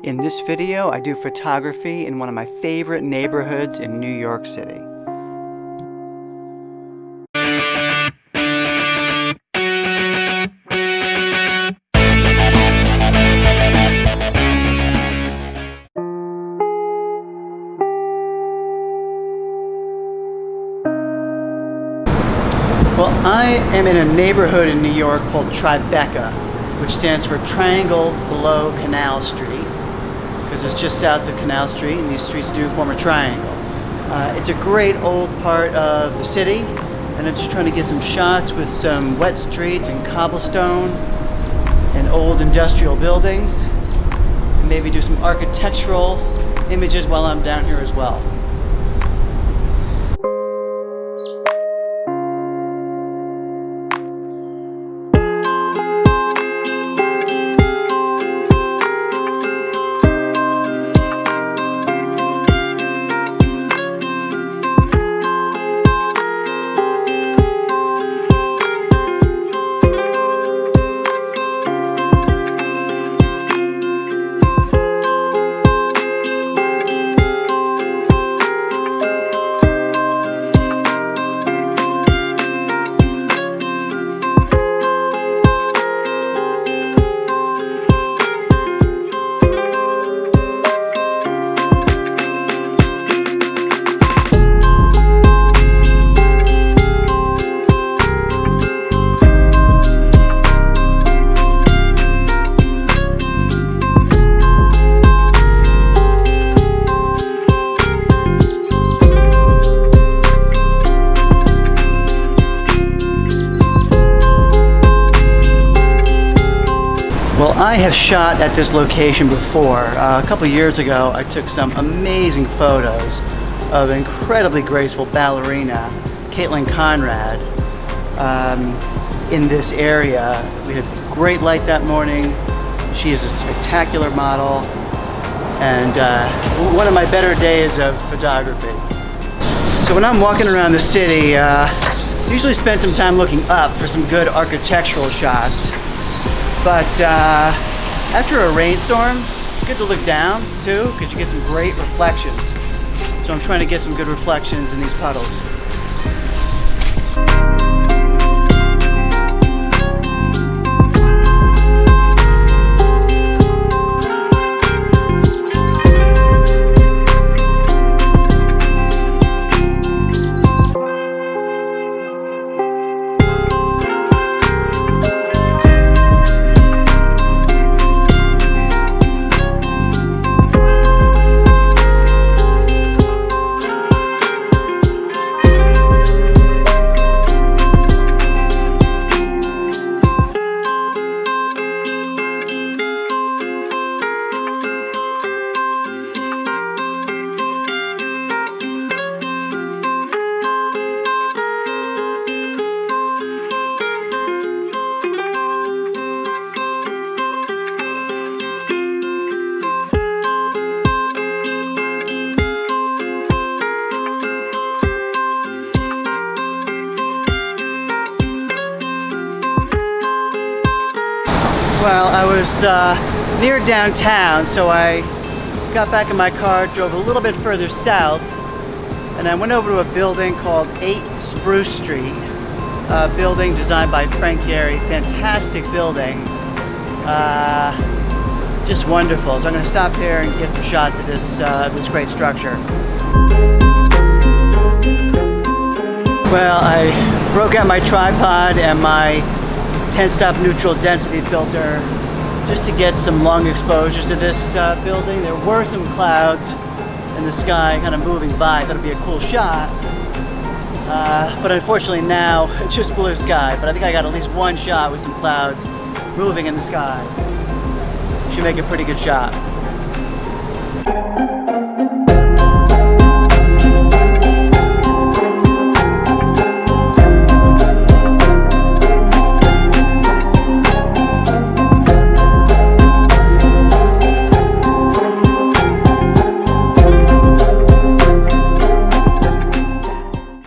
In this video, I do photography in one of my favorite neighborhoods in New York City. Well, I am in a neighborhood in New York called TriBeCa, which stands for Triangle Below Canal Street, because it's just south of Canal Street, and these streets do form a triangle. It's a great old part of the city, and I'm just trying to get some shots with some wet streets and cobblestone and old industrial buildings, and maybe do some architectural images while I'm down here as well. Well, I have shot at this location before. A couple years ago, I took some amazing photos of incredibly graceful ballerina, Caitlin Conrad, in this area. We had great light that morning. She is a spectacular model, and one of my better days of photography. So when I'm walking around the city, I usually spend some time looking up for some good architectural shots. But after a rainstorm, it's good to look down too, because you get some great reflections. So I'm trying to get some good reflections in these puddles. Well, I was near downtown, so I got back in my car, drove a little bit further south, and I went over to a building called 8 Spruce Street, a building designed by Frank Gehry. Fantastic building, just wonderful. So I'm going to stop here and get some shots of this great structure. Well, I broke out my tripod and my 10-stop neutral density filter just to get some long exposures to this building. There were some clouds in the sky kind of moving by. I thought it'd be a cool shot, but unfortunately now it's just blue sky. But I think I got at least one shot with some clouds moving in the sky. Should make a pretty good shot.